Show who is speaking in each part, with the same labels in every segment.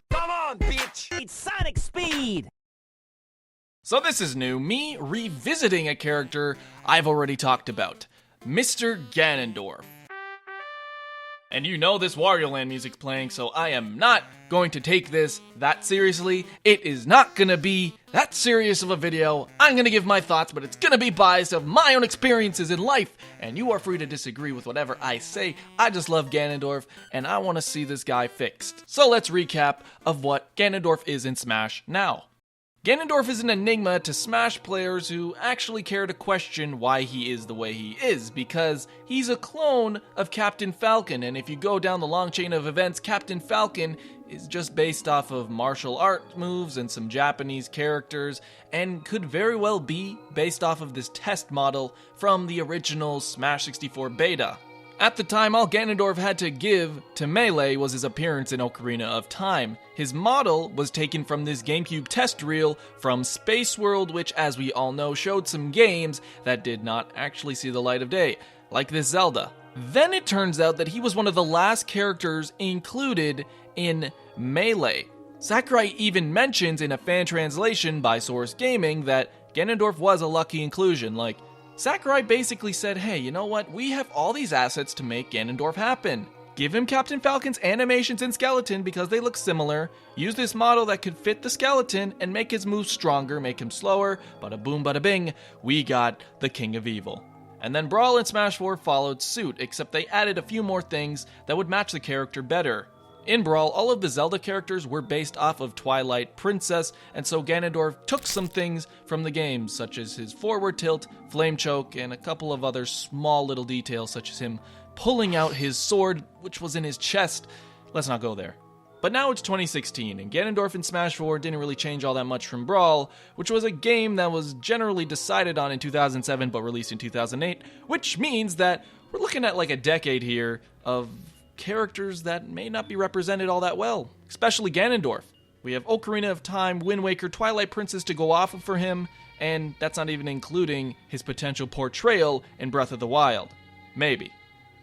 Speaker 1: Come on, bitch! It's Sonic Speed!
Speaker 2: So this is new, me revisiting a character I've already talked about, Mr. Ganondorf. And you know this Wario Land music's playing, so I am not going to take this that seriously. It is not gonna be that serious of a video. I'm gonna give my thoughts, but it's gonna be biased of my own experiences in life, and you are free to disagree with whatever I say. I just love Ganondorf, and I want to see this guy fixed. So let's recap of what Ganondorf is in Smash now. Ganondorf is an enigma to Smash players who actually care to question why he is the way he is, because he's a clone of Captain Falcon, and if you go down the long chain of events, Captain Falcon is just based off of martial art moves and some Japanese characters, and could very well be based off of this test model from the original Smash 64 beta. At the time, all Ganondorf had to give to Melee was his appearance in Ocarina of Time. His model was taken from this GameCube test reel from Space World, which, as we all know, showed some games that did not actually see the light of day, like this Zelda. Then it turns out that he was one of the last characters included in Melee. Sakurai even mentions in a fan translation by Source Gaming that Ganondorf was a lucky inclusion, like, Sakurai basically said, hey, you know what, we have all these assets to make Ganondorf happen. Give him Captain Falcon's animations and skeleton because they look similar, use this model that could fit the skeleton and make his moves stronger, make him slower, bada boom bada bing, we got the King of Evil. And then Brawl and Smash 4 followed suit, except they added a few more things that would match the character better. In Brawl, all of the Zelda characters were based off of Twilight Princess, and so Ganondorf took some things from the game, such as his forward tilt, flame choke, and a couple of other small little details, such as him pulling out his sword, which was in his chest. Let's not go there. But now it's 2016, and Ganondorf in Smash 4 didn't really change all that much from Brawl, which was a game that was generally decided on in 2007 but released in 2008, which means that we're looking at like a decade here of characters that may not be represented all that well, especially Ganondorf. We have Ocarina of Time, Wind Waker, Twilight Princess to go off of for him, and that's not even including his potential portrayal in Breath of the Wild. Maybe.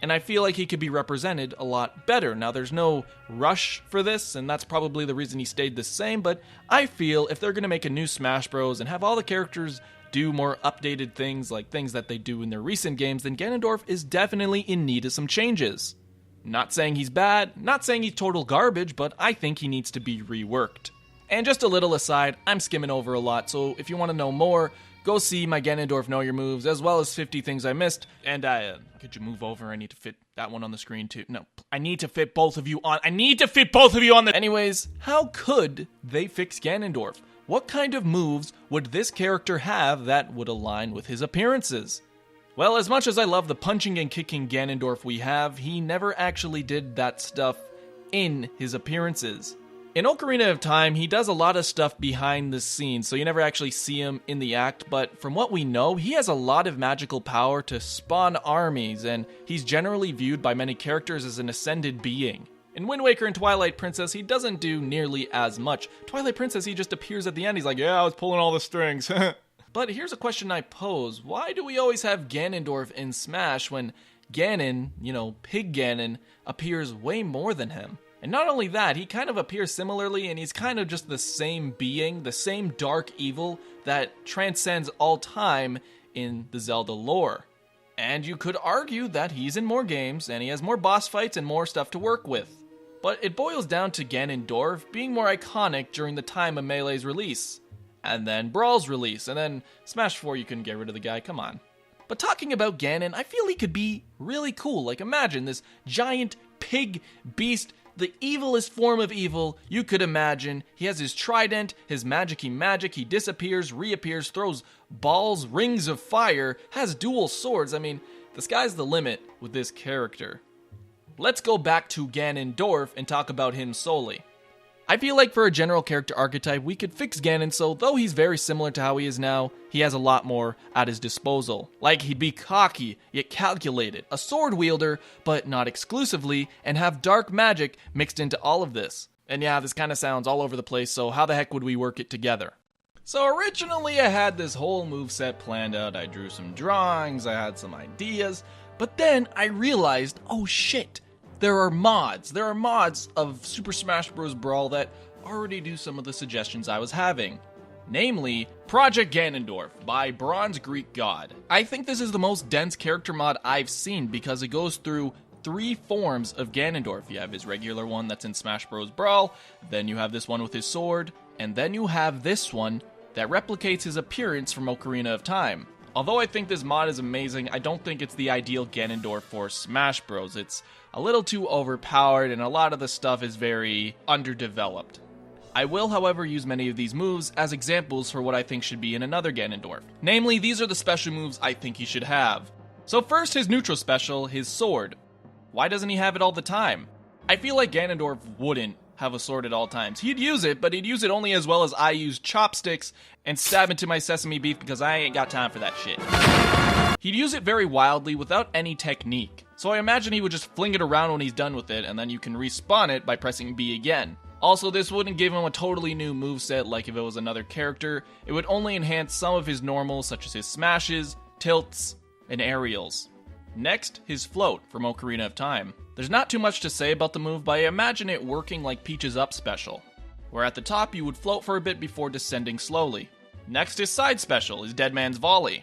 Speaker 2: And I feel like he could be represented a lot better. Now, there's no rush for this, and that's probably the reason he stayed the same, but I feel if they're going to make a new Smash Bros. And have all the characters do more updated things, like things that they do in their recent games, then Ganondorf is definitely in need of some changes. Not saying he's bad, not saying he's total garbage, but I think he needs to be reworked. And just a little aside, I'm skimming over a lot, so if you want to know more, go see my Ganondorf Know Your Moves, as well as 50 Things I Missed. And could you move over? I need to fit that one on the screen too. No, I need to fit both of you on. Anyways, how could they fix Ganondorf? What kind of moves would this character have that would align with his appearances? Well, as much as I love the punching and kicking Ganondorf we have, he never actually did that stuff in his appearances. In Ocarina of Time, he does a lot of stuff behind the scenes, so you never actually see him in the act, but from what we know, he has a lot of magical power to spawn armies, and he's generally viewed by many characters as an ascended being. In Wind Waker and Twilight Princess, he doesn't do nearly as much. Twilight Princess, he just appears at the end, he's like, yeah, I was pulling all the strings. But here's a question I pose. Why do we always have Ganondorf in Smash when Ganon, Pig Ganon, appears way more than him? And not only that, he kind of appears similarly, and he's kind of just the same being, the same dark evil that transcends all time in the Zelda lore. And you could argue that he's in more games, and he has more boss fights and more stuff to work with. But it boils down to Ganondorf being more iconic during the time of Melee's release. And then Brawl's release, and then Smash 4, you couldn't get rid of the guy, come on. But talking about Ganon, I feel he could be really cool. Like, imagine this giant pig beast, the evilest form of evil you could imagine. He has his trident, his magic-y magic, he disappears, reappears, throws balls, rings of fire, has dual swords. I mean, the sky's the limit with this character. Let's go back to Ganondorf and talk about him solely. I feel like for a general character archetype, we could fix Ganon, so though he's very similar to how he is now, he has a lot more at his disposal. Like, he'd be cocky, yet calculated, a sword wielder, but not exclusively, and have dark magic mixed into all of this. And yeah, this kind of sounds all over the place, so how the heck would we work it together? So originally I had this whole moveset planned out, I drew some drawings, I had some ideas, but then I realized, oh shit, there are mods. There are mods of Super Smash Bros. Brawl that already do some of the suggestions I was having. Namely, Project Ganondorf by Bronze Greek God. I think this is the most dense character mod I've seen because it goes through 3 forms of Ganondorf. You have his regular one that's in Smash Bros. Brawl, then you have this one with his sword, and then you have this one that replicates his appearance from Ocarina of Time. Although I think this mod is amazing, I don't think it's the ideal Ganondorf for Smash Bros. It's a little too overpowered and a lot of the stuff is very underdeveloped. I will, however, use many of these moves as examples for what I think should be in another Ganondorf. Namely, these are the special moves I think he should have. So first, his neutral special, his sword. Why doesn't he have it all the time? I feel like Ganondorf wouldn't have a sword at all times. He'd use it, but he'd use it only as well as I use chopsticks and stab into my sesame beef because I ain't got time for that shit. He'd use it very wildly without any technique. So I imagine he would just fling it around when he's done with it, and then you can respawn it by pressing B again. Also, this wouldn't give him a totally new moveset like if it was another character. It would only enhance some of his normals, such as his smashes, tilts, and aerials. Next, his float from Ocarina of Time. There's not too much to say about the move, but I imagine it working like Peach's Up special, where at the top you would float for a bit before descending slowly. Next, his side special, his Dead Man's Volley.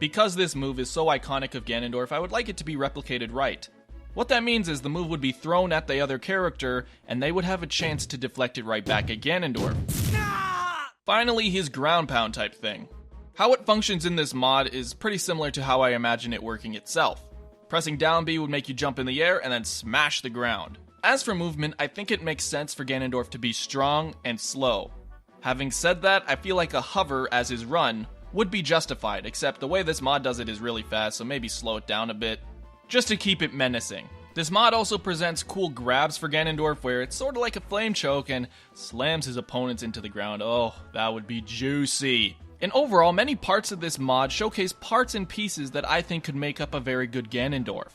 Speaker 2: Because this move is so iconic of Ganondorf, I would like it to be replicated right. What that means is the move would be thrown at the other character, and they would have a chance to deflect it right back at Ganondorf. Finally, his ground pound type thing. How it functions in this mod is pretty similar to how I imagine it working itself. Pressing down B would make you jump in the air and then smash the ground. As for movement, I think it makes sense for Ganondorf to be strong and slow. Having said that, I feel like a hover as his run would be justified, except the way this mod does it is really fast, so maybe slow it down a bit, just to keep it menacing. This mod also presents cool grabs for Ganondorf where it's sort of like a flame choke and slams his opponents into the ground. Oh, that would be juicy. And overall, many parts of this mod showcase parts and pieces that I think could make up a very good Ganondorf.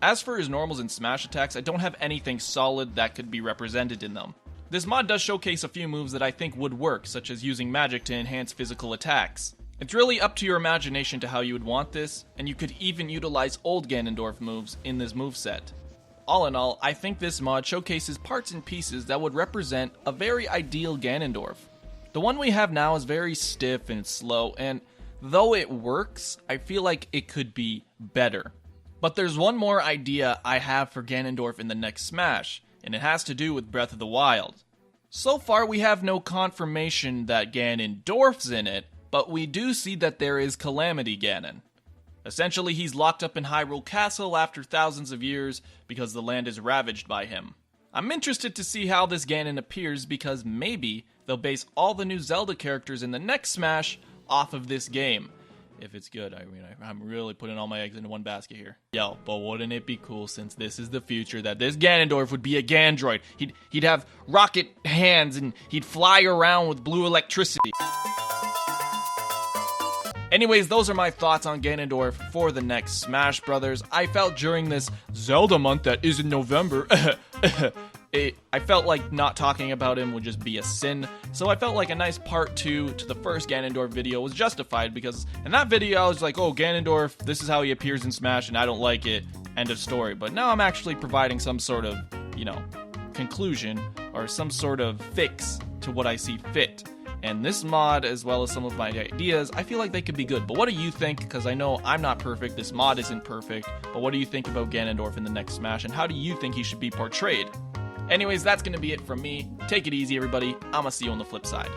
Speaker 2: As for his normals and smash attacks, I don't have anything solid that could be represented in them. This mod does showcase a few moves that I think would work, such as using magic to enhance physical attacks. It's really up to your imagination to how you would want this, and you could even utilize old Ganondorf moves in this moveset. All in all, I think this mod showcases parts and pieces that would represent a very ideal Ganondorf. The one we have now is very stiff and slow, and though it works, I feel like it could be better. But there's one more idea I have for Ganondorf in the next Smash, and it has to do with Breath of the Wild. So far, we have no confirmation that Ganondorf's in it, but we do see that there is Calamity Ganon. Essentially, he's locked up in Hyrule Castle after thousands of years because the land is ravaged by him. I'm interested to see how this Ganon appears because maybe they'll base all the new Zelda characters in the next Smash off of this game. If it's good, I mean, I'm really putting all my eggs into one basket here. Yo, but wouldn't it be cool since this is the future that this Ganondorf would be a Gandroid? He'd have rocket hands and he'd fly around with blue electricity. Anyways, those are my thoughts on Ganondorf for the next Smash Brothers. I felt during this Zelda month that is in November, I felt like not talking about him would just be a sin. So I felt like a nice part 2 to the first Ganondorf video was justified because in that video I was like, oh, Ganondorf, this is how he appears in Smash and I don't like it, end of story. But now I'm actually providing some sort of, conclusion or some sort of fix to what I see fit. And this mod, as well as some of my ideas, I feel like they could be good. But what do you think? Because I know I'm not perfect, this mod isn't perfect, but what do you think about Ganondorf in the next Smash, and how do you think he should be portrayed? Anyways, that's going to be it from me. Take it easy, everybody. I'm going to see you on the flip side.